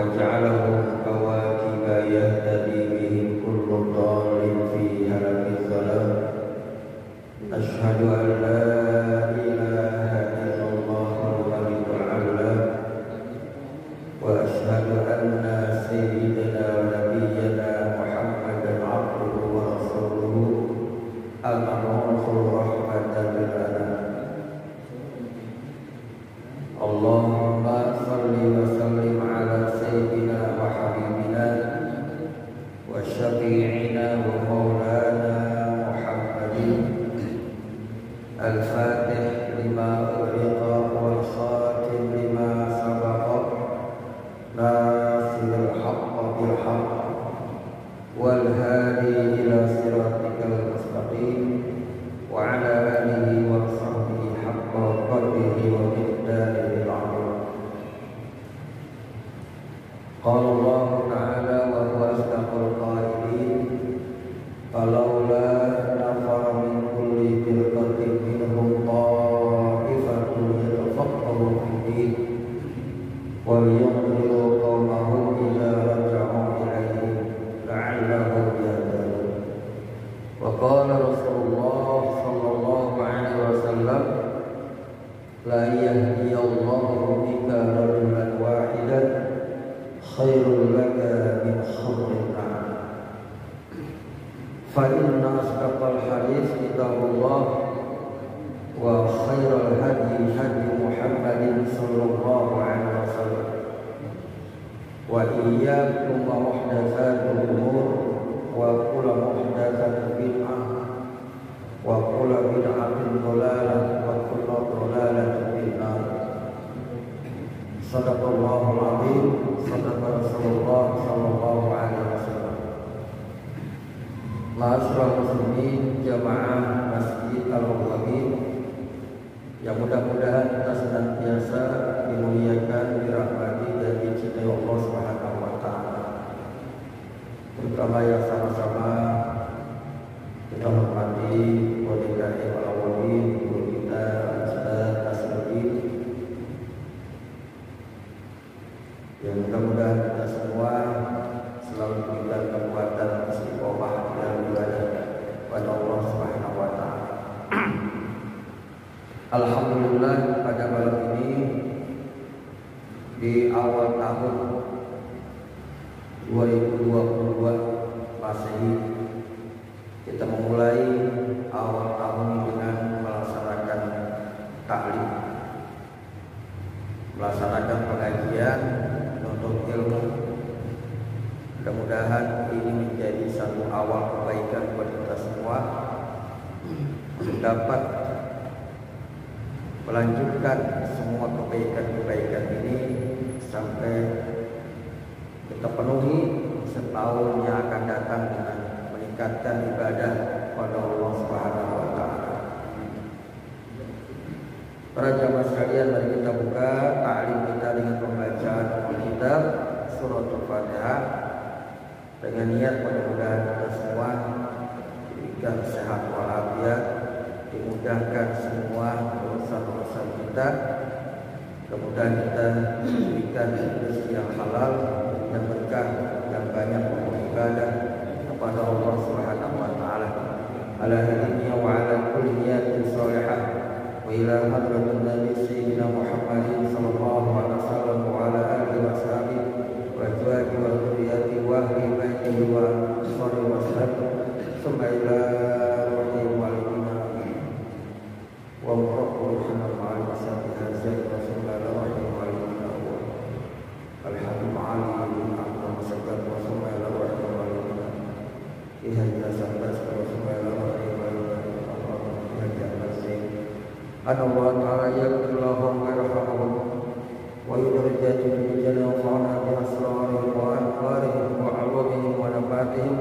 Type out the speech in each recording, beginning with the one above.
وجعلهم كواكب يهتدي بهم كل ضال في هلك الظلام أشهد أن لا إله إلا الله الملك العلام وأشهد أن سيدنا ونبينا محمدا عبده ورسوله المبعوث رحمة للعالمين اللهم صل وسلم على سيدنا وحبيبنا وشفيعنا ومولانا محمد الفاتح لما أغلق والخاتم لما سبق ناصر الحق بالحق والهادي إلى صراطك المستقيم وعلى آله وصحبه حق قدره ومقداره العظيم. قال الله تعالى وهو أصدق القائلين فلولا نفر من كل فرقة منهم طائفة يتفقهوا في الدين ولينذروا قومهم إذا رجعوا إليهم لعلهم يهتدون. وقال رسول الله صلى الله عليه وسلم لا يهدي الله بك رجلا واحدا خير لك من حمر النعم. فإن أصدق الحديث كتاب الله وخير الهدي هدي محمد صلى الله عليه وسلم وإياكم ومحدثات الأمور وكل محدثة بدعة وكل بدعة ضلالة وكل ضلالة في النار. صدق الله العظيم صدق رسول الله صلى الله عليه وسلم. Ma'asyiral muslimin jamaah Masjid Al-Awwabin yang mudah-mudahan kita senantiasa dimuliakan, dirahmati dan dicintai Allah Subhanahu wa taala. Terutama yang sama-sama kita hormati Wadidai Al-Awwabin, guru kita Ustaz Nasruddin, yang mudah-mudahan kita semua selalu diberikan kekuatan istiqomah dalam ibadah pada Allah Subhanahu wa taala. Alhamdulillah pada malam ini di awal tahun 2022 Masehi kita memulai awal tahun dengan melaksanakan taklim, melaksanakan pengajian untuk ilmu. Mudah-mudahan ini menjadi satu awal kebaikan buat kita semua untuk dapat melanjutkan semua kebaikan-kebaikan ini sampai kita penuhi setahun yang akan datang dengan meningkatkan ibadah pada Allah Subhanahu wa taala. Para jamaah sekalian, mari kita buka ta'lim kita dengan pembacaan kitab surah Al-Fatihah dengan niat mudah-mudahan kita semua diberikan sehat walafiat, dimudahkan semua urusan-urusan kita, kemudian kita diberikan rezeki yang halal dan berkah yang banyak beribadah kepada Allah Subhanahu wa taala. Ala hadhihi wa ala kulli niyatin salihah wa ila hadratin nabi sayyidina Muhammadin sallallahu alaihi wasallam wa ala alihi wa sahbihi wa azwajihi wa dhurriyyatihi wa ahli baitihi wa sahbihi wa sallam summa ila ruhi walidina wa muraqqihin ma'al masabiha zaid rasulullah wa walidina alhamdulillah wa sallallahu wa summa ila ruhi walidina ihya sabas wa summa ila ruhi walidina Allah ta'ala yaghfir lahum wa yarhamhum wa yudrijatuhum bi jannati bi asrarihim wa anwarihim wa 'ulumihim wa nafatihim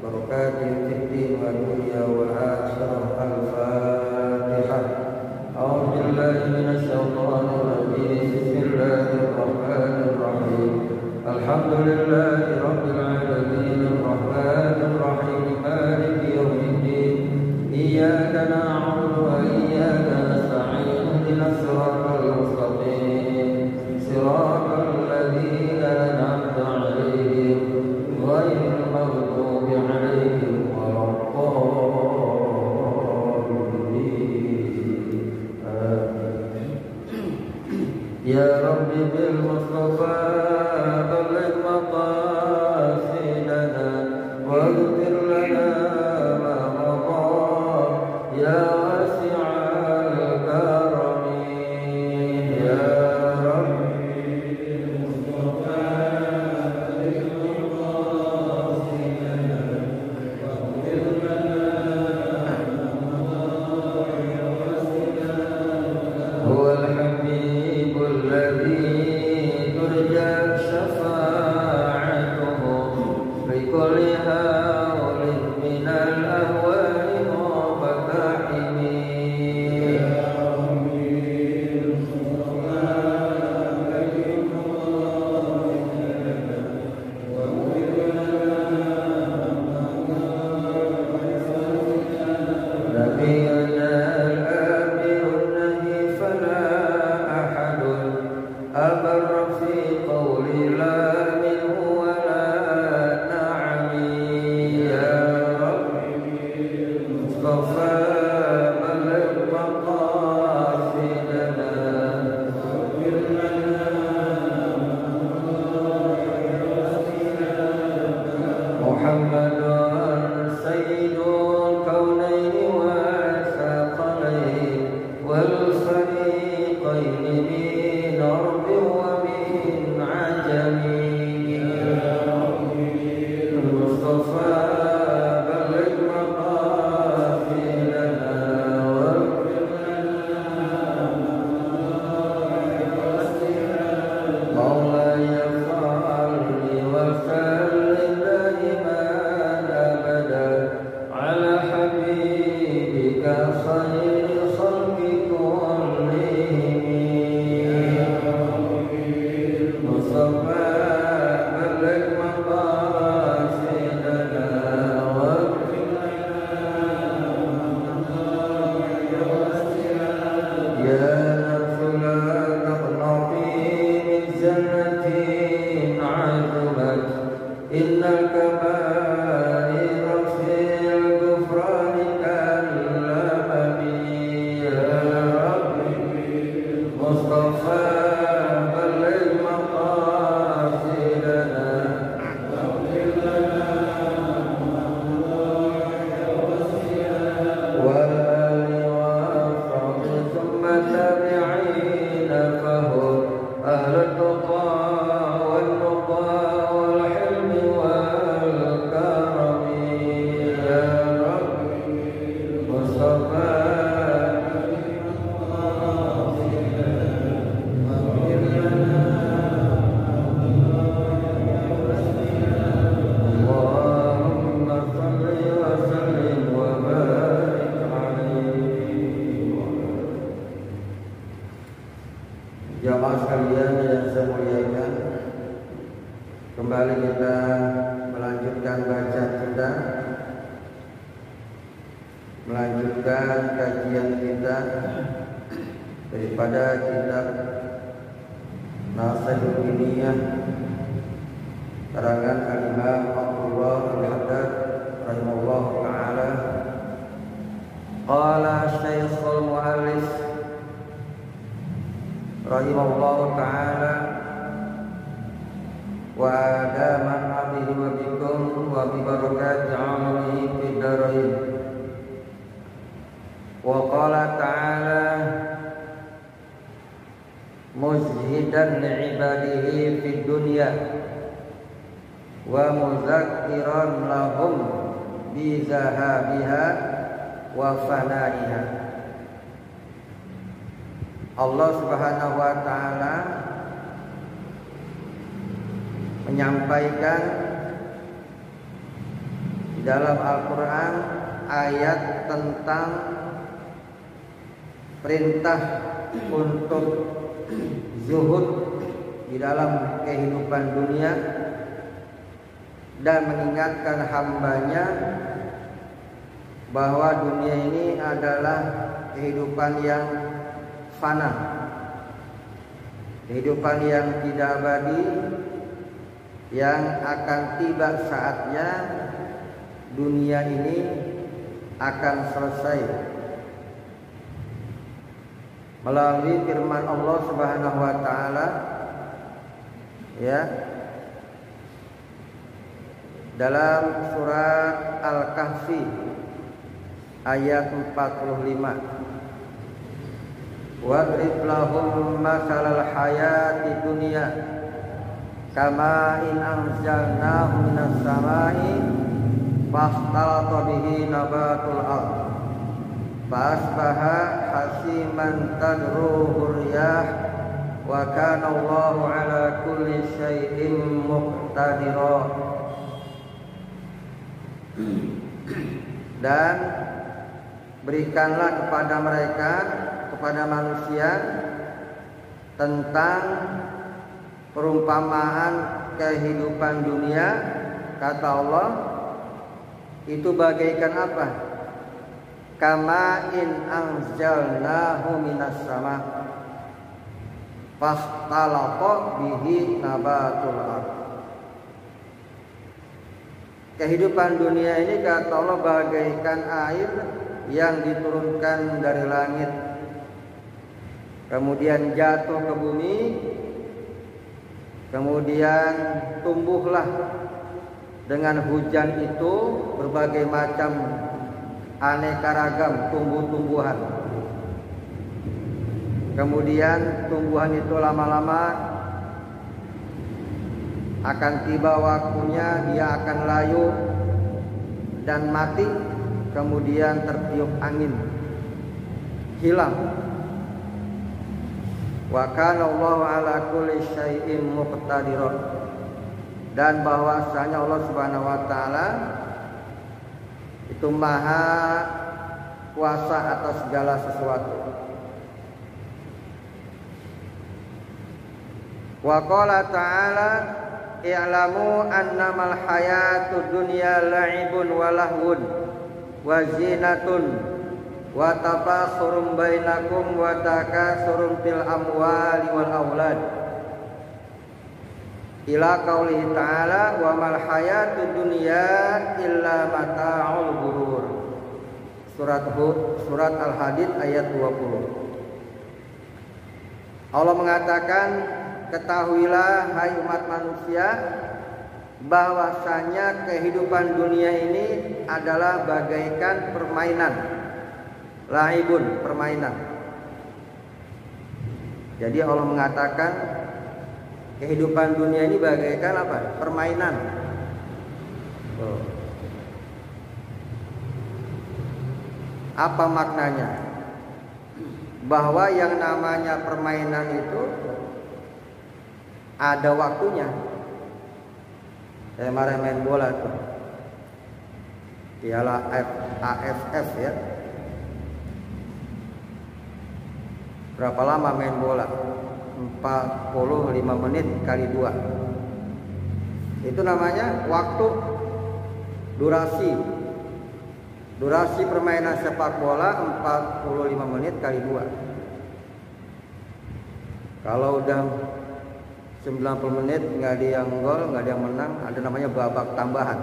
barakatihim fid din wa dunya wal akhirah. Al-Fatihah. A'udzu billahi minasy syaithanir rajim. Bismillahirrahmanirrahim. Alhamdulillahi rabbil alamin arrahmanir rahim maliki yaumiddin. Iyyaka na'budu wa iyyaka nasta'in. Ihdinas siratal mustaqim. Siratal ladzina Ya Rabbi bil Mustafa balligh maqasidana waghfir lana ma madha ya wasi'al karami. Ya Rabbi bil Mustafa balligh maqasidana waghfir lana ma madha ya wasi'al huwal habib الذي ترجى شفاعته في كل هول من الأهوال ومفاتحه. يا ربي المصطفى بلغ مقاصدنا واغفر لنا نبينا الآمر النهي فلا أبر في قول لا منه ولا نعمي. يا ربي المصطفى بلغ مقاصدنا واغفر لنا محمد سيد الكونين والثقلين والفريقين من أرض ومن عجم. يا ربي المصطفى بلغ مقاصدنا واغفر لنا مولاي صل وسلم دائما أبدا على حبيبك خير خلق كلهم. مصطفى بلغ مقاصدنا واغفر لنا يا نفس لا تقنطي من جنة عظمت إن الكبائر في الغفران كالأمم. يا ربي مصطفى بلغ مقاصدنا واغفر لنا والآل والصحب ثم التابعين فهم أهل التقى والنقى والحلم والكرم. يا ربي مصطفى اللهم صل وسلم وبارك عليه. Jamaah sekalian yang saya muliakan, kembali kita melanjutkan bacaan kita, melanjutkan kajian kita daripada kitab Nasihatul Diniyah karangan Al-Imam Abdullah Al-Haddad rahimahullah ta'ala. Qala Syekhul Mu'allif rahimahullah ta'ala wa adaman abihi wa bikum wa bi barakati amalihi fid darain. Wa qala ta'ala muzhidan li'ibadihi fid dunya wa muzakkiran lahum bi zahabiha wa fanaiha. Allah Subhanahu wa ta'ala menyampaikan di dalam Al-Quran ayat tentang perintah untuk zuhud di dalam kehidupan dunia dan mengingatkan hambanya bahwa dunia ini adalah kehidupan yang fana, kehidupan yang tidak abadi, yang akan tiba saatnya dunia ini akan selesai. melalui firman Allah Subhanahu wa taala ya dalam surat Al-Kahfi ayat 45. Wadrib lahum masalal hayati dunya kama in anzalnahu minas samai fastalata bihi nabatul ardh fasbaha hasiman tadruhu riyah wa kana Allahu ala kulli syai'in muqtadira. Dan berikanlah kepada mereka, kepada manusia, tentang perumpamaan kehidupan dunia. Kata Allah, itu bagaikan apa? Kama in anzalnahu minas sama fastalata bihi nabatul ardh. Kehidupan dunia ini kata Allah bagaikan air yang diturunkan dari langit, kemudian jatuh ke bumi, kemudian tumbuhlah dengan hujan itu berbagai macam aneka ragam tumbuh-tumbuhan. Kemudian tumbuhan itu lama-lama akan tiba waktunya dia akan layu dan mati, kemudian tertiup angin, hilang. Wa kana Allahu ala kulli syai'in muqtadira. Dan bahwasanya Allah Subhanahu wa taala itu maha kuasa atas segala sesuatu. Wa qala ta'ala i'lamu annamal hayatud dunya la'ibun wa lahwun wa zinatun wa tafakhurum bainakum wa takatsurun fil amwali wal aulad ila qaulihi ta'ala wa mal hayatud dunya illa mata'ul ghurur. Surat Al-Hadid ayat 20. Allah mengatakan, ketahuilah hai umat manusia bahwasanya kehidupan dunia ini adalah bagaikan permainan. Laibun, permainan. Jadi Allah mengatakan kehidupan dunia ini bagaikan apa? Permainan. Apa maknanya? Bahwa yang namanya permainan itu ada waktunya. Saya kemarin main bola tuh, Piala AFF ya. Berapa lama main bola? 45 menit kali 2. Itu namanya waktu, durasi. Durasi permainan sepak bola 45 menit kali 2. Kalau udah 90 menit nggak ada yang gol, nggak ada yang menang, ada namanya babak tambahan.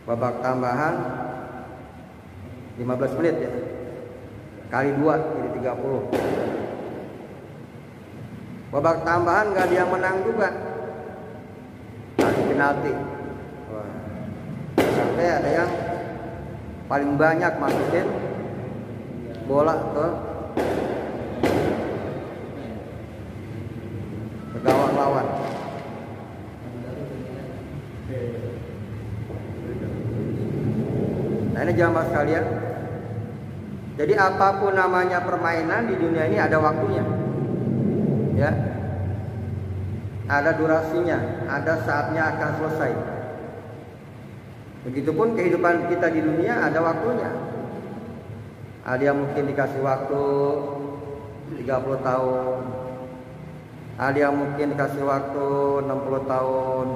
Babak tambahan 15 menit ya, kali 2 jadi 30. Babak tambahan nggak ada yang menang juga, ada penalti. Sampai ada yang paling banyak masukin bola ke gawang lawan. Nah ini jamaah sekalian, jadi apapun namanya permainan di dunia ini ada waktunya, ya, ada durasinya, ada saatnya akan selesai. Begitupun kehidupan kita di dunia ada waktunya. Ada yang mungkin dikasih waktu 30 tahun, ada yang mungkin dikasih waktu 60 tahun,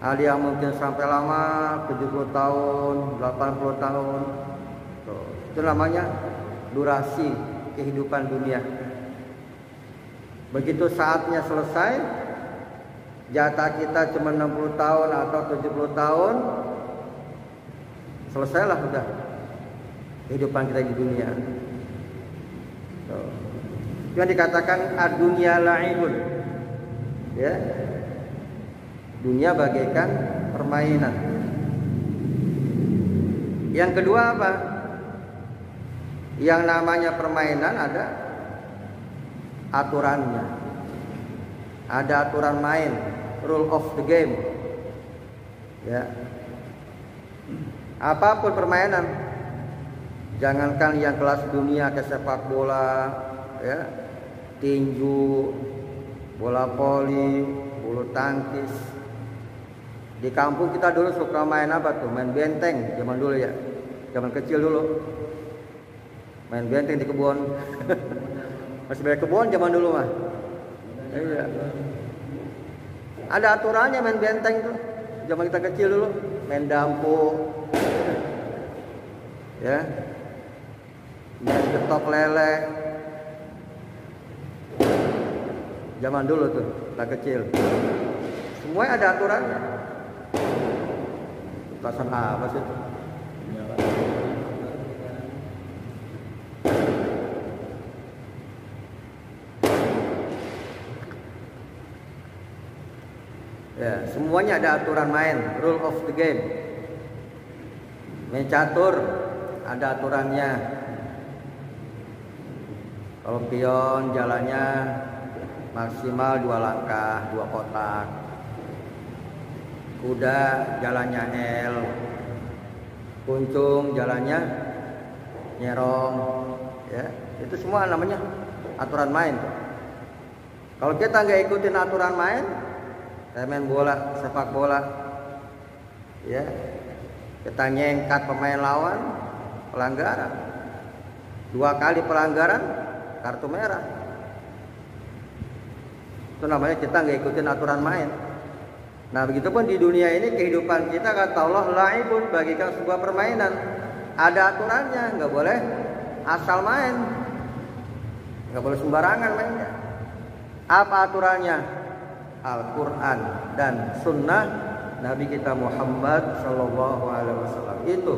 ada yang mungkin sampai lama 70 tahun, 80 tahun. Itu namanya durasi kehidupan dunia. Begitu saatnya selesai, jatah kita cuma 60 tahun atau 70 tahun, selesailah udah. kehidupan kita di dunia. Itu yang dikatakan ad-dunya la'ibun. Ya. Dunia bagaikan permainan. Yang kedua apa? Yang namanya permainan ada aturannya. Ada aturan main, rule of the game. Ya. Apapun permainan, jangankan yang kelas dunia ke sepak bola, ya, tinju, bola voli, bulu tangkis. Di kampung kita dulu suka main apa tuh? Main benteng zaman dulu ya. Zaman kecil dulu. Main benteng di kebun. Masih banyak kebun zaman dulu mah. Iya. Ada aturannya main benteng tuh. Zaman kita kecil dulu, main dampu. Ya. Main getok lele. Zaman dulu tuh, kita kecil. Semuanya ada aturannya. Petasan apa sih? Ya, semuanya ada aturan main, rule of the game. Main catur ada aturannya. Kalau pion jalannya maksimal 2 langkah, 2 kotak. Kuda jalannya L. Kuncung jalannya nyerong. Ya, itu semua namanya aturan main. Kalau kita nggak ikutin aturan main, saya main bola, sepak bola, ya, kita nyengkat pemain lawan, pelanggaran. 2 kali pelanggaran, kartu merah. Itu namanya kita nggak ikutin aturan main. Nah, begitupun di dunia ini kehidupan kita, kata Allah, la'ibun, bagikan sebuah permainan. Ada aturannya, nggak boleh asal main, nggak boleh sembarangan mainnya. Apa aturannya? Al-Quran dan Sunnah Nabi kita Muhammad Sallallahu Alaihi Wasallam itu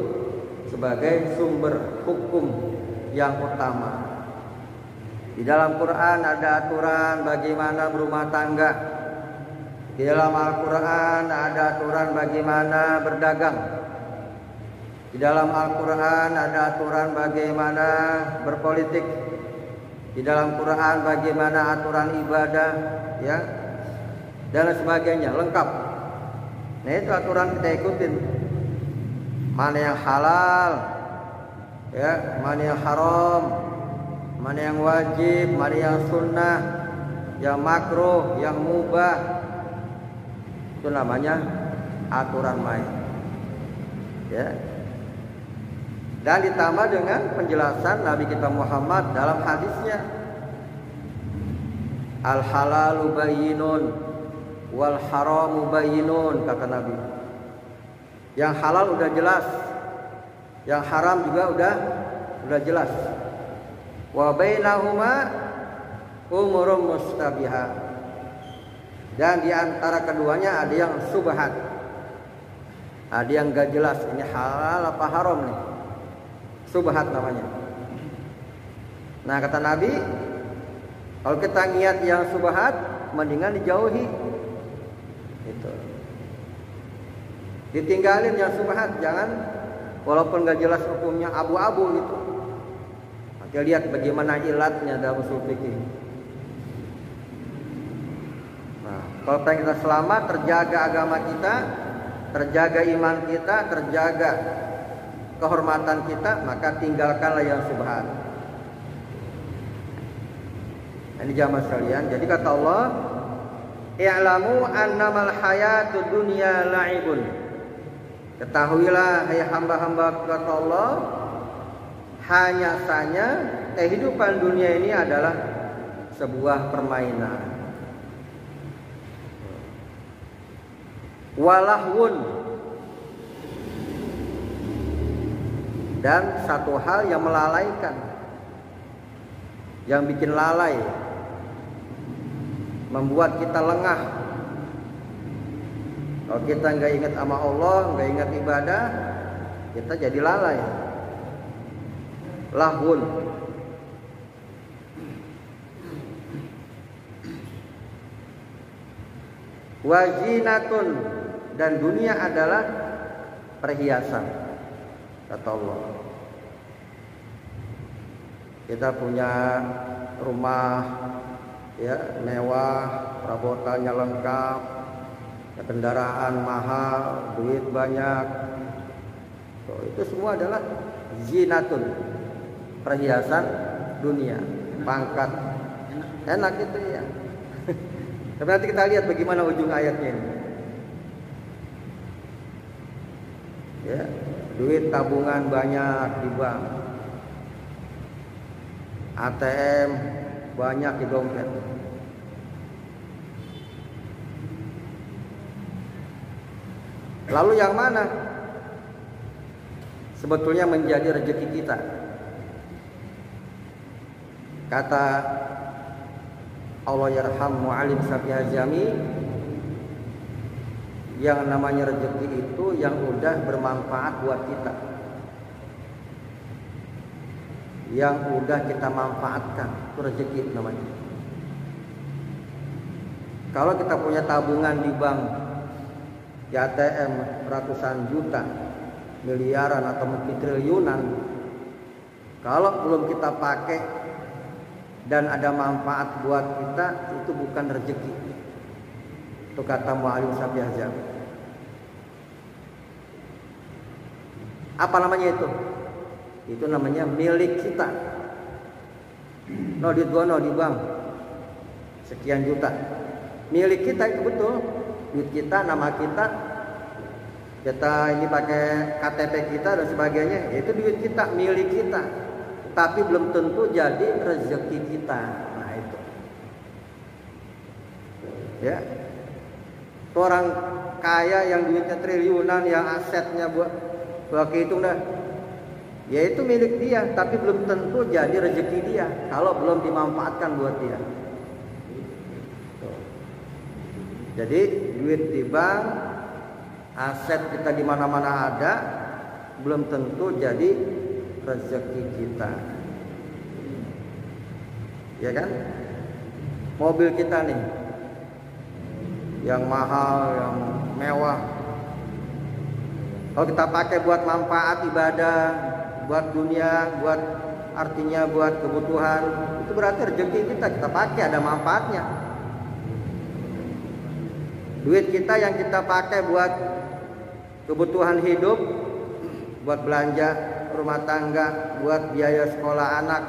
sebagai sumber hukum yang utama. Di dalam Quran ada aturan bagaimana berumah tangga. Di dalam Al-Quran ada aturan bagaimana berdagang. Di dalam Al-Quran ada aturan bagaimana berpolitik. Di dalam Quran bagaimana aturan ibadah, ya, dan sebagainya, lengkap. Nah, itu aturan kita ikutin. Mana yang halal, ya, mana yang haram, mana yang wajib, mana yang sunnah, yang makruh, yang mubah. Itu namanya aturan main. Ya. Dan ditambah dengan penjelasan Nabi kita Muhammad dalam hadisnya. Al halalu bayyinun wal haramu bayyinun, kata Nabi. Yang halal udah jelas, yang haram juga udah jelas. Wa bainahuma umurum mustabihat. Dan di antara keduanya ada yang subhat. Ada yang gak jelas, ini halal apa haram nih. Subhat namanya. Nah, kata Nabi, kalau kita niat yang subhat, mendingan dijauhi. Itu. Ditinggalin yang subhat, jangan, walaupun gak jelas hukumnya, abu-abu gitu. Kita lihat bagaimana ilatnya dalam usul fikih. Nah, kalau pengen kita selamat, terjaga agama kita, terjaga iman kita, terjaga kehormatan kita, maka tinggalkanlah yang subhat. Ini jamaah sekalian. Jadi kata Allah, i'lamu annamal hayatud dunya la'ibun. Ketahuilah hai hamba-hamba kata Allah, hanya saja kehidupan dunia ini adalah sebuah permainan. Walahwun, dan satu hal yang melalaikan, yang bikin lalai, membuat kita lengah. Kalau kita nggak ingat sama Allah, nggak ingat ibadah, kita jadi lalai. lahun. Wazinatun, dan dunia adalah perhiasan, kata Allah. Kita punya rumah ya mewah, perabotannya lengkap, kendaraan mahal, duit banyak. Itu semua adalah zinatun, perhiasan dunia, pangkat. Enak itu ya. Tapi nanti kita lihat bagaimana ujung ayatnya ini. Ya, duit tabungan banyak di bank, ATM banyak di dompet. Lalu yang mana sebetulnya menjadi rezeki kita? Kata Allah yarham mu'alim Syafi'i Al-Jami, yang namanya rezeki itu yang udah bermanfaat buat kita, yang udah kita manfaatkan, itu rezeki namanya. Kalau kita punya tabungan di bank, di ATM ratusan juta, miliaran atau mungkin triliunan, kalau belum kita pakai dan ada manfaat buat kita, itu bukan rezeki. Itu kata Mu'alim Syafi'i Al-Jami. Apa namanya itu? Itu namanya milik kita. No duit gua no di bank sekian juta, milik kita itu betul. Duit kita, nama kita, kita ini pakai KTP kita dan sebagainya, itu duit kita, milik kita. Tapi belum tentu jadi rezeki kita. Nah itu ya, orang kaya yang duitnya triliunan, yang asetnya buat kehitung dah, ya itu milik dia, tapi belum tentu jadi rezeki dia kalau belum dimanfaatkan buat dia. Jadi duit di bank, aset kita di mana-mana ada, belum tentu jadi rezeki kita. Ya kan? Mobil kita nih yang mahal, yang mewah, kalau kita pakai buat manfaat ibadah, buat dunia, buat artinya buat kebutuhan, itu berarti rezeki kita pakai, ada manfaatnya. Duit kita yang kita pakai buat kebutuhan hidup, buat belanja rumah tangga, buat biaya sekolah anak,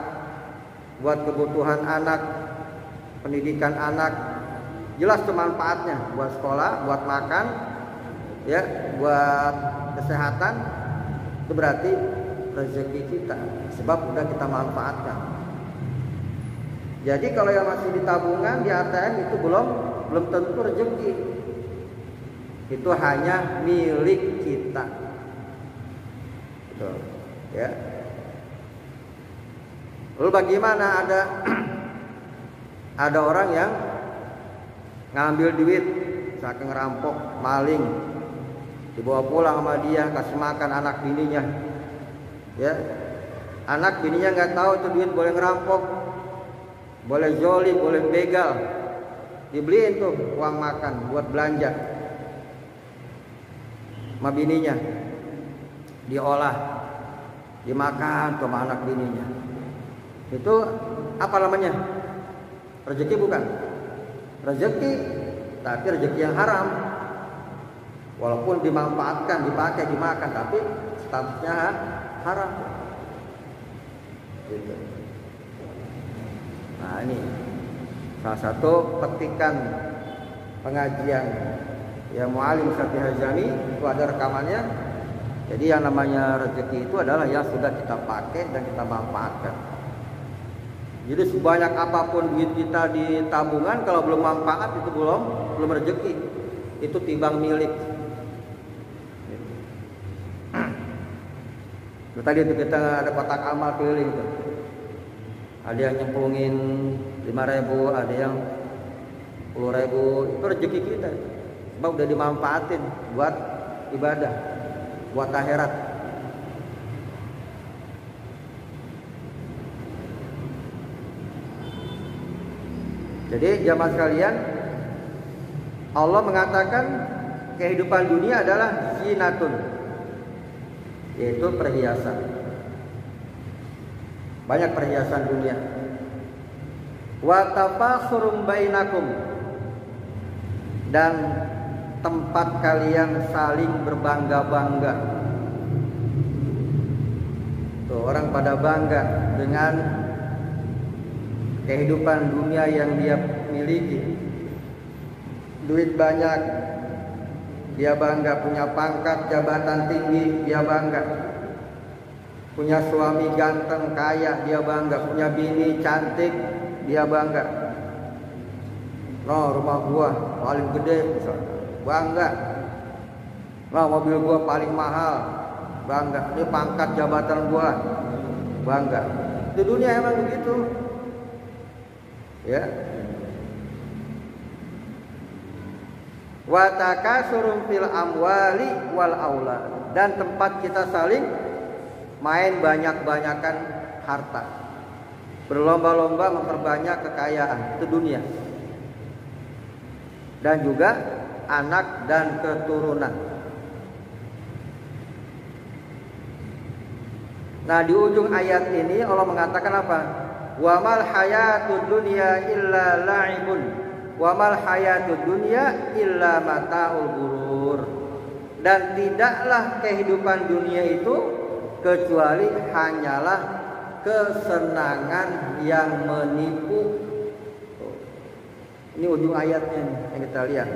buat kebutuhan anak, pendidikan anak, jelas tuh manfaatnya buat sekolah, buat makan, ya, buat kesehatan. Itu berarti rezeki kita, sebab udah kita manfaatkan. Jadi kalau yang masih di tabungan, di ATM, itu belum tentu rezeki. Itu hanya milik kita. Betul. Ya. Lalu bagaimana ada orang yang ngambil duit, saking ngerampok, maling, dibawa pulang sama dia, kasih makan anak bininya. Ya. Anak bininya nggak tahu itu duit boleh ngerampok, boleh zolim, boleh begal. Dibeliin tuh uang makan buat belanja sama bininya, diolah, dimakan sama anak bininya. Itu apa namanya? Rezeki bukan? Rezeki, tapi rezeki yang haram. Walaupun dimanfaatkan, dipakai, dimakan, tapi statusnya haram. Gitu. Nah ini salah satu petikan pengajian yang Mu'alim Syafi'i Al-Jami, itu ada rekamannya. Jadi yang namanya rezeki itu adalah yang sudah kita pakai dan kita manfaatkan. Jadi sebanyak apapun duit kita di tabungan, kalau belum manfaat itu belum rezeki. Itu timbang milik. Tadi itu kita ada kotak amal keliling tuh. Ada yang nyemplungin 5.000, ada yang 10.000. Itu rezeki kita. Sebab udah dimanfaatin buat ibadah, buat akhirat. Jadi jamaah sekalian, Allah mengatakan kehidupan dunia adalah zinatun, yaitu perhiasan. Banyak perhiasan dunia. Wa tafakhurum bainakum, dan tempat kalian saling berbangga-bangga. Tuh, orang pada bangga dengan kehidupan dunia yang dia miliki. Duit banyak, dia bangga. Punya pangkat jabatan tinggi, dia bangga. Punya suami ganteng kaya, dia bangga. Punya bini cantik, dia bangga. No, rumah gua paling gede, misalnya, bangga. No, mobil gua paling mahal, bangga. Ini pangkat jabatan gua, bangga. Di dunia emang begitu. Ya. Wa takasurum fil amwali wal aulad, dan tempat kita saling main banyak-banyakan harta. Berlomba-lomba memperbanyak kekayaan itu dunia. Dan juga anak dan keturunan. Nah, di ujung ayat ini Allah mengatakan apa? Wa mal hayatud dunya illa la'ibun wa mal hayatud dunya illa mata'ul ghurur. Dan tidaklah kehidupan dunia itu kecuali hanyalah kesenangan yang menipu. Ini ujung ayatnya nih, yang kita lihat.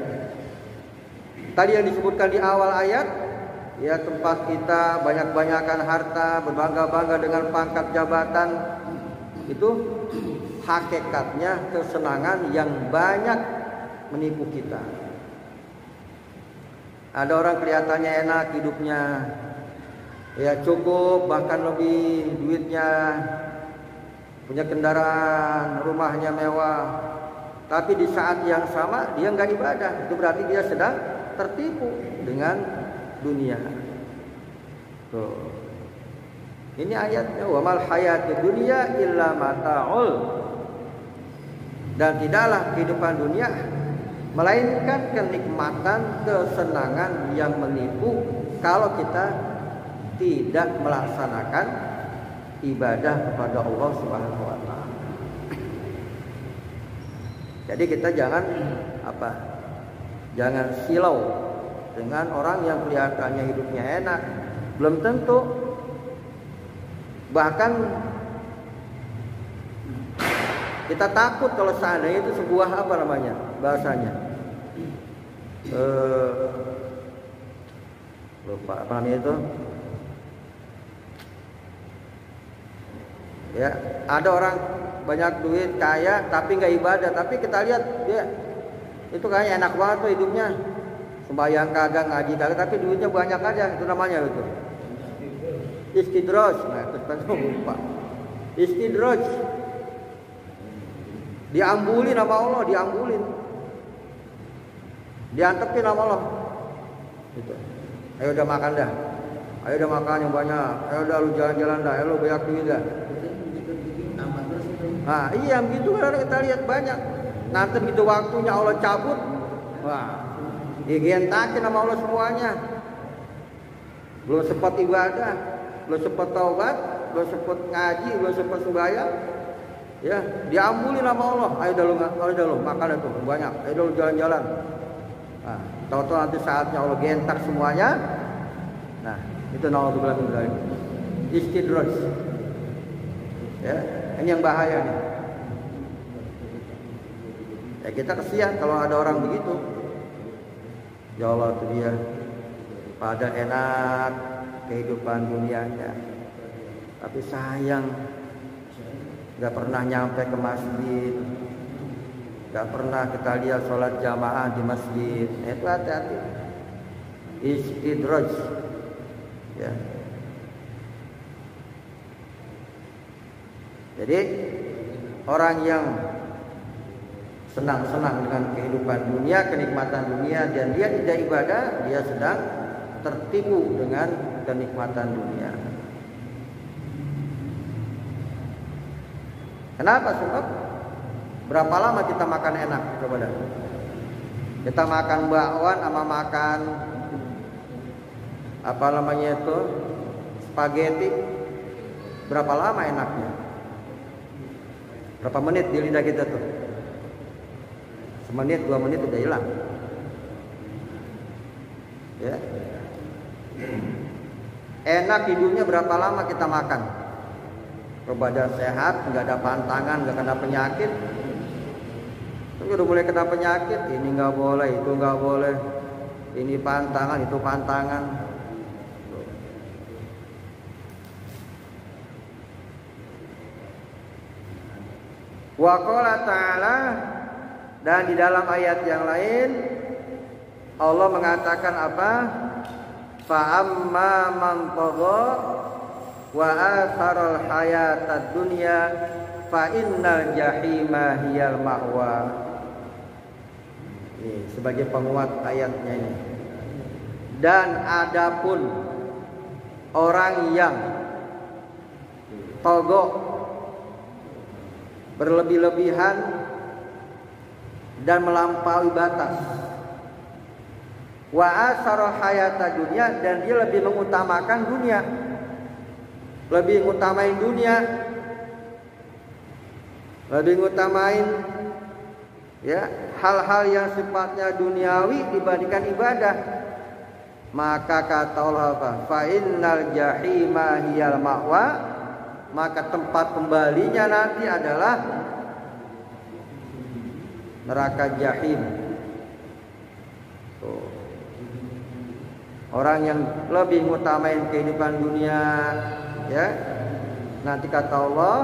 Tadi yang disebutkan di awal ayat, ya, tempat kita banyak-banyakan harta, berbangga-bangga dengan pangkat jabatan, itu hakikatnya kesenangan yang banyak menipu kita. Ada orang kelihatannya enak hidupnya, ya cukup, bahkan lebih duitnya, punya kendaraan, rumahnya mewah. Tapi di saat yang sama dia nggak ibadah, itu berarti dia sedang tertipu dengan dunia. Tuh. Ini ayatnya, wa mal hayatud dunya illa mata'ul. Dan tidaklah kehidupan dunia melainkan kenikmatan, kesenangan yang menipu kalau kita tidak melaksanakan ibadah kepada Allah Subhanahu wa taala. Jadi kita jangan jangan silau dengan orang yang kelihatannya hidupnya enak, belum tentu. Bahkan kita takut kalau seandainya itu sebuah bahasanya lupa apa namanya itu. Ya, ada orang banyak duit, kaya, tapi nggak ibadah. Tapi kita lihat dia itu kayaknya enak banget tuh hidupnya, sembahyang kagak, ngaji kagak, tapi duitnya banyak aja. Itu namanya itu istidraj. Nah, itu kan lupa. Istidraj. Diambulin sama Allah, diambulin. Diantepin sama Allah. Gitu. Ayo udah makan dah. Ayo udah makan yang banyak. Ayo udah lu jalan-jalan dah. Ayo lu banyak duit dah. Nah, iya begitu kan kita lihat banyak. Nanti begitu waktunya Allah cabut, wah, digentakin sama Allah semuanya. Belum sempat ibadah, belum sempat taubat, belum sempat ngaji, belum sempat sembahyang. Ya, diambulin sama Allah. Ayo dah lu makan itu banyak. Ayo dah lu jalan-jalan. Nah, tahu-tahu nanti saatnya Allah gentak semuanya. Nah, itu naudzubillah min dzalik. Istidraj. Ya, ini yang bahaya nih. Ya, kita kesian kalau ada orang begitu. Ya Allah, itu dia pada enak kehidupan dunianya, tapi sayang nggak pernah nyampe ke masjid, nggak pernah kita lihat sholat jamaah di masjid. Itu hati-hati. Istidraj. Ya. Jadi orang yang senang-senang dengan kehidupan dunia, kenikmatan dunia, dan dia tidak ibadah, dia sedang tertipu dengan kenikmatan dunia. Kenapa? Sebab Berapa lama kita makan enak? Coba dah. Kita makan bakwan sama makan apa namanya itu, spaghetti. Berapa lama enaknya? Berapa menit di lidah kita tuh? Semenit, 2 menit udah hilang. Ya. Enak hidupnya berapa lama kita makan? Badan sehat, nggak ada pantangan, nggak kena penyakit. Tapi udah mulai kena penyakit, ini nggak boleh, itu nggak boleh, ini pantangan, itu pantangan. Wa qala ta'ala, dan di dalam ayat yang lain Allah mengatakan apa? Fa amma man tagha wa atharal hayatad dunya fa innal jahima hiyal ma'wa. Ini sebagai penguat ayatnya ini. Dan adapun orang yang tagha, berlebih-lebihan dan melampaui batas, wa asara hayata dunia, dan dia lebih mengutamakan dunia, lebih ngutamain dunia, lebih ngutamain ya hal-hal yang sifatnya duniawi dibandingkan ibadah, maka kata Allah apa? Fa innal jahima hiyal ma'wa, maka tempat kembalinya nanti adalah neraka jahim. Tuh. Orang yang lebih mengutamain kehidupan dunia, ya, nanti kata Allah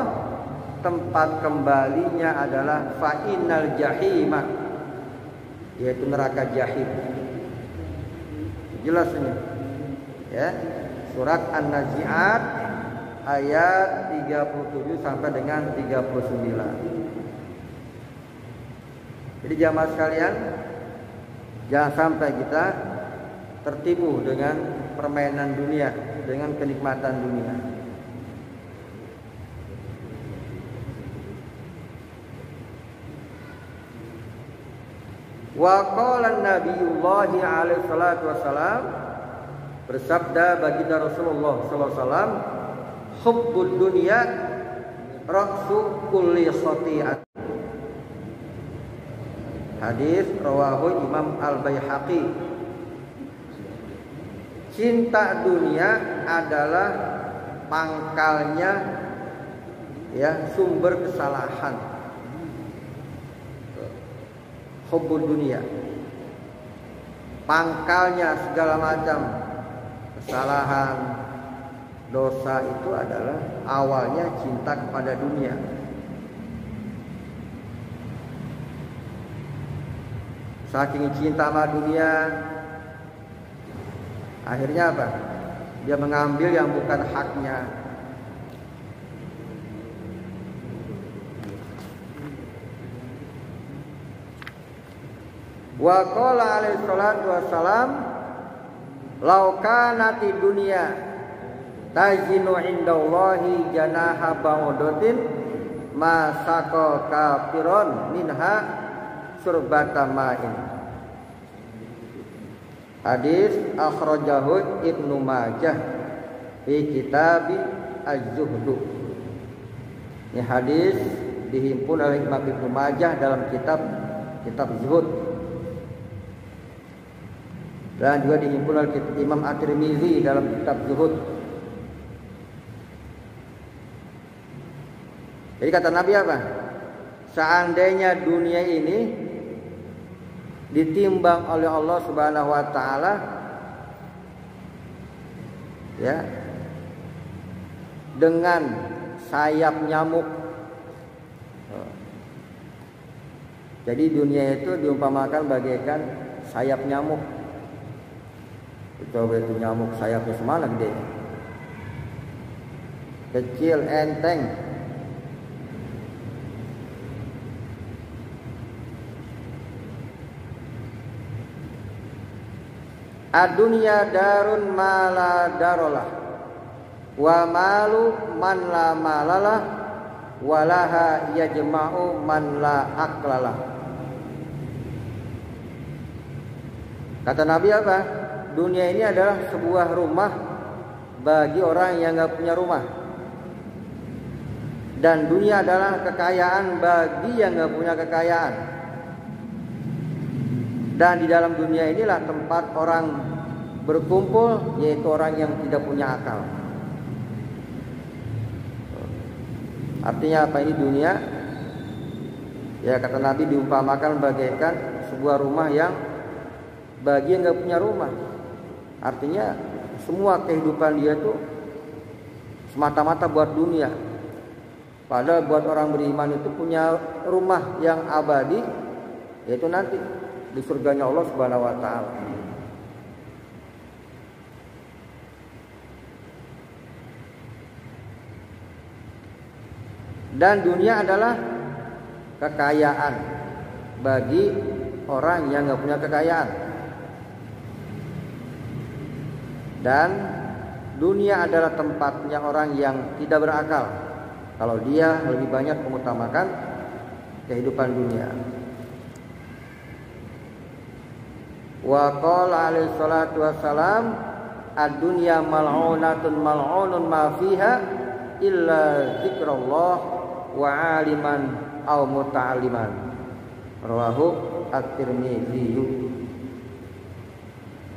tempat kembalinya adalah fa'innal jahima, yaitu neraka jahim. Jelas ini, ya, surat An-Nazi'at ayat 37 sampai dengan 39. Jadi jamaah sekalian, jangan sampai kita tertipu dengan permainan dunia, dengan kenikmatan dunia. Wa qala Nabiyullah alaihi salatu wasalam, bersabda baginda Rasulullah sallallahu alaihi wasallam, hubbud dunya ra'su kulli khati'at. Hadis rawahu Imam Al-Baihaqi. Cinta dunia adalah pangkalnya, ya, sumber kesalahan. Hubbud dunia, pangkalnya segala macam kesalahan, dosa itu adalah awalnya cinta kepada dunia. Saking cinta sama dunia, akhirnya apa? Dia mengambil yang bukan haknya. Wa qala alaihi salatu wassalam, law kanati dunya tajinu indallahi janaha ba'udatin ma saqa kafiron minha surbata ma'in. Hadis akhrajahu Ibnu Majah fi kitab Az-Zuhdu. Ini hadis dihimpun oleh Imam Ibnu Majah dalam kitab Zuhud, dan juga dihimpun oleh Imam At-Tirmizi dalam kitab Zuhud. Jadi kata Nabi apa? Seandainya dunia ini ditimbang oleh Allah Subhanahu wa taala, ya, dengan sayap nyamuk. Jadi dunia itu diumpamakan bagaikan sayap nyamuk. Coba itu nyamuk sayapnya semana gede, kecil, enteng. Ad-dunya darun mala darolah, wa malu man la malalah, walaha yajma'u man la aqlala. Kata Nabi apa? Dunia ini adalah sebuah rumah bagi orang yang enggak punya rumah. Dan dunia adalah kekayaan bagi yang enggak punya kekayaan. Dan di dalam dunia inilah tempat orang berkumpul, yaitu orang yang tidak punya akal. Artinya apa ini dunia? Ya kata Nabi diumpamakan bagaikan sebuah rumah yang bagi yang nggak punya rumah. Artinya semua kehidupan dia tuh semata-mata buat dunia. Padahal buat orang beriman itu punya rumah yang abadi, yaitu nanti di surganya Allah Subhanahu wa taala. Dan dunia adalah kekayaan bagi orang yang nggak punya kekayaan. Dan dunia adalah tempatnya orang yang tidak berakal, kalau dia lebih banyak mengutamakan kehidupan dunia. Wa qala alaihi salatu wassalam, ad-dunya mal'unatun mal'unun ma fiha illa zikrullah wa aliman aw muta'alliman. Rawahu at-Tirmidzi.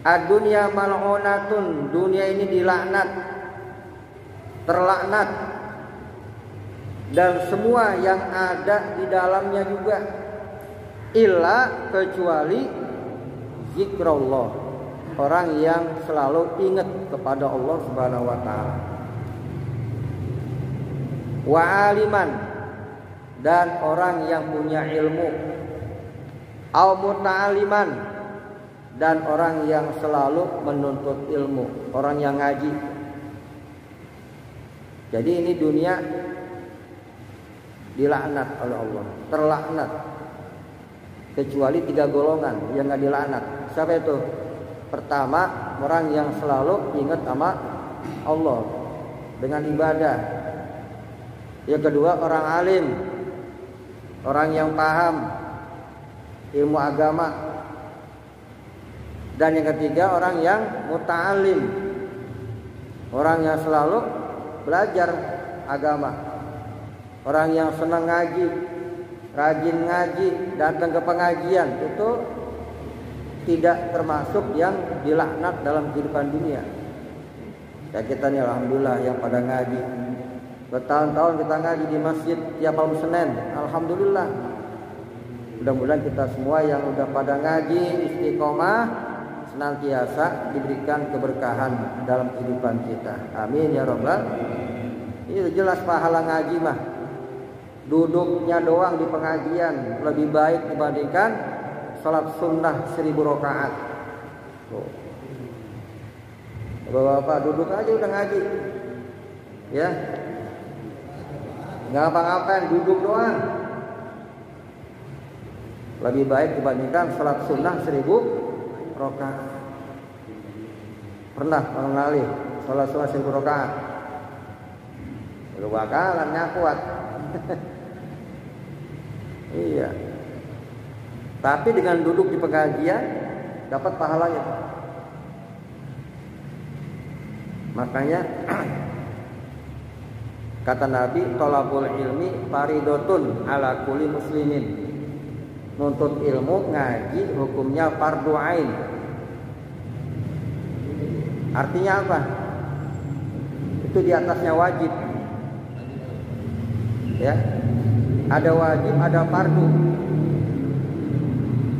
Ad-dunya mal'unatun, dunia ini dilaknat, terlaknat, dan semua yang ada di dalamnya juga, illa kecuali zikrullah, orang yang selalu ingat kepada Allah Subhanahu wa taala. Wa aliman, dan orang yang punya ilmu. Au muta'aliman, dan orang yang selalu menuntut ilmu, orang yang ngaji. Jadi ini dunia dilaknat oleh Allah, terlaknat, kecuali 3 golongan yang nggak dilaknat. Siapa itu? Pertama, orang yang selalu ingat sama Allah dengan ibadah. Yang kedua, orang alim, orang yang paham ilmu agama. Dan yang ketiga, orang yang muta'alim, orang yang selalu belajar agama, orang yang senang ngaji, rajin ngaji, datang ke pengajian. Itu tidak termasuk yang dilaknat dalam kehidupan dunia. Ya kita nih alhamdulillah yang pada ngaji, bertahun-tahun kita ngaji di masjid tiap malam Senin, alhamdulillah. Mudah-mudahan kita semua yang udah pada ngaji istiqomah senantiasa diberikan keberkahan dalam kehidupan kita. Amin ya rabbal. Ini jelas pahala ngaji mah. Duduknya doang di pengajian lebih baik dibandingkan salat sunnah 1000 rakaat. Tuh. Bapak-bapak duduk aja udah ngaji. Ya. Enggak apa-apain, duduk doang. Lebih baik dibandingkan salat sunnah 1000 rakaat. Pernah mengenali salat sunnah 1000 rakaat? Lu bakalan kuat. Iya. Tapi dengan duduk di pengajian dapat pahalanya. Makanya kata Nabi, thalabul ilmi faridotun ala kulli muslimin. Nuntut ilmu ngaji hukumnya fardu ain. Artinya apa? Itu di atasnya wajib. Ya. Ada wajib, ada fardu.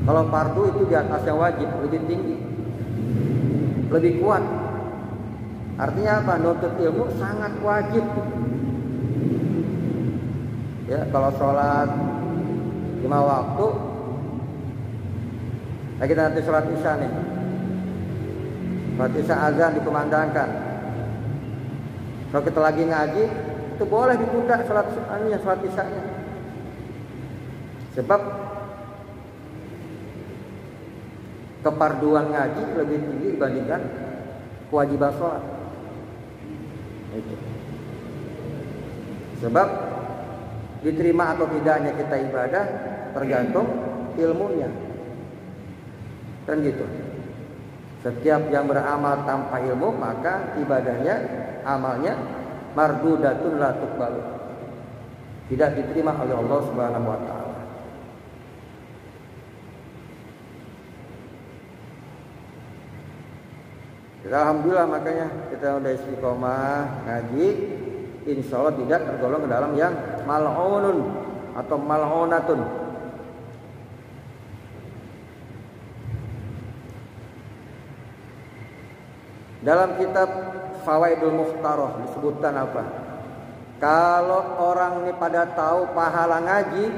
Kalau fardu itu di atasnya wajib, lebih tinggi, lebih kuat. Artinya apa? Nuntut ilmu sangat wajib. Ya, kalau sholat 5 waktu, nah kita nanti sholat isya nih. Sholat isya azan dikumandangkan. Kalau kita lagi ngaji, itu boleh ditunda sholat isyanya. Sebab keparduan ngaji lebih tinggi dibandingkan kewajiban sholat. Itu. Sebab Diterima atau tidaknya kita ibadah tergantung ilmunya. Kan gitu. Setiap yang beramal tanpa ilmu maka ibadahnya, amalnya mardudatun la tuqbal. Tidak diterima oleh Allah Subhanahu wa taala. Alhamdulillah makanya kita udah istiqomah ngaji, insya Allah tidak tergolong ke dalam yang mal'unun atau mal'unatun. Dalam kitab Fawaidul Mukhtarah disebutkan apa? Kalau orang ini pada tahu pahala ngaji,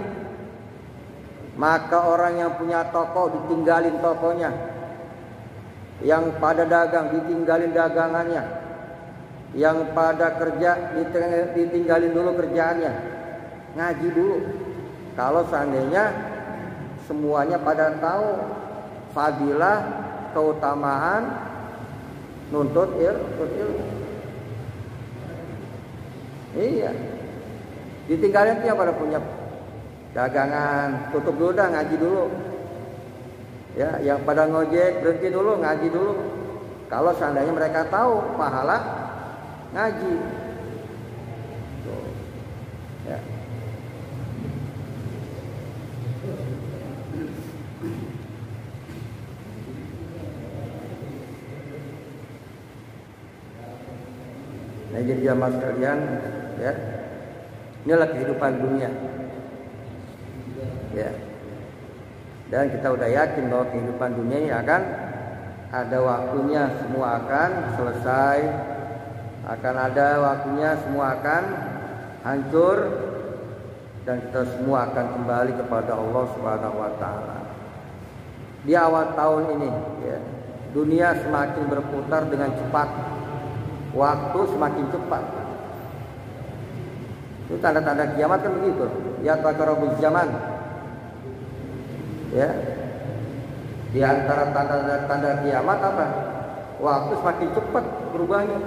maka orang yang punya toko ditinggalin tokonya, yang pada dagang ditinggalin dagangannya, yang pada kerja ditinggalin dulu kerjaannya, ngaji dulu. Kalau seandainya semuanya pada tahu fadilah, keutamaan nuntut ilmu. Iya. Ditinggalin yang pada punya dagangan, tutup dulu dah, ngaji dulu. Ya, yang pada ngojek berhenti dulu, ngaji dulu. Kalau seandainya mereka tahu pahala ngaji. Tuh. Ya. Nah, jadi jamaah sekalian, ya, inilah kehidupan dunia, ya. Dan kita udah yakin bahwa kehidupan dunia ini akan ada waktunya, semua akan selesai, akan ada waktunya, semua akan hancur, dan kita semua akan kembali kepada Allah Subhanahu wa taala. Di awal tahun ini, ya, dunia semakin berputar dengan cepat. Waktu semakin cepat. Itu tanda-tanda kiamat kan begitu. Ya taqarrabuz zaman. Ya. Di antara tanda-tanda kiamat apa? Waktu semakin cepat berubahnya.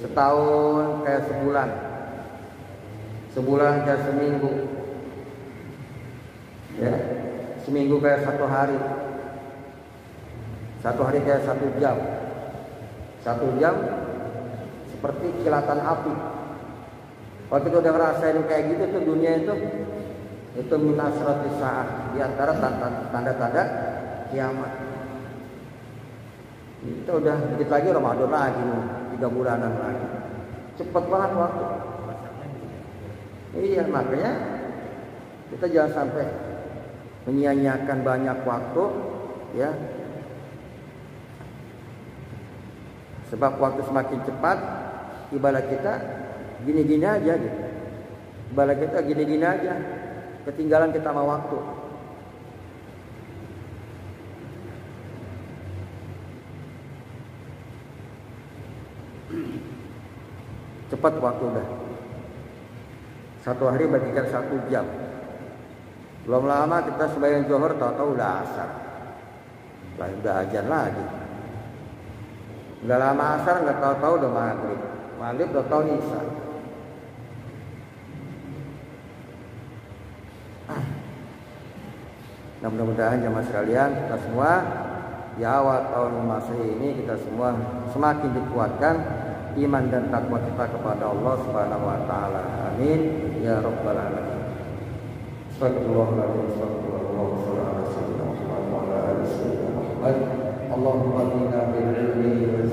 Setahun kayak sebulan. Sebulan kayak seminggu. Ya. Seminggu kayak satu hari. Satu hari kayak 1 jam. 1 jam seperti kilatan api. Kalau kita udah ngerasain kayak gitu tuh dunia itu min asratis saat, di antara tanda-tanda kiamat. Kita udah dikit lagi Ramadan lagi, 3 bulanan lagi. Cepet banget waktu. Iya, makanya kita jangan sampai menyia-nyiakan banyak waktu, ya. Sebab waktu semakin cepat, ibadah kita gini-gini aja gitu. Ibadah kita gini-gini aja. Ketinggalan kita sama waktu. Cepat waktu udah. 1 hari bagikan 1 jam. Belum lama kita sembahyang zuhur, tahu-tahu udah asar. Lah udah azan lagi. Udah lama asar, nggak tahu-tahu udah maghrib. Maghrib udah tahu isya. Nah, mudah-mudahan jamaah sekalian, kita semua di awal tahun Masehi ini kita semua semakin dikuatkan iman dan takwa kita kepada Allah Subhanahu wa taala. Amin ya rabbal alamin. Astagfirullahaladzim. Allahumma inna bil ilmi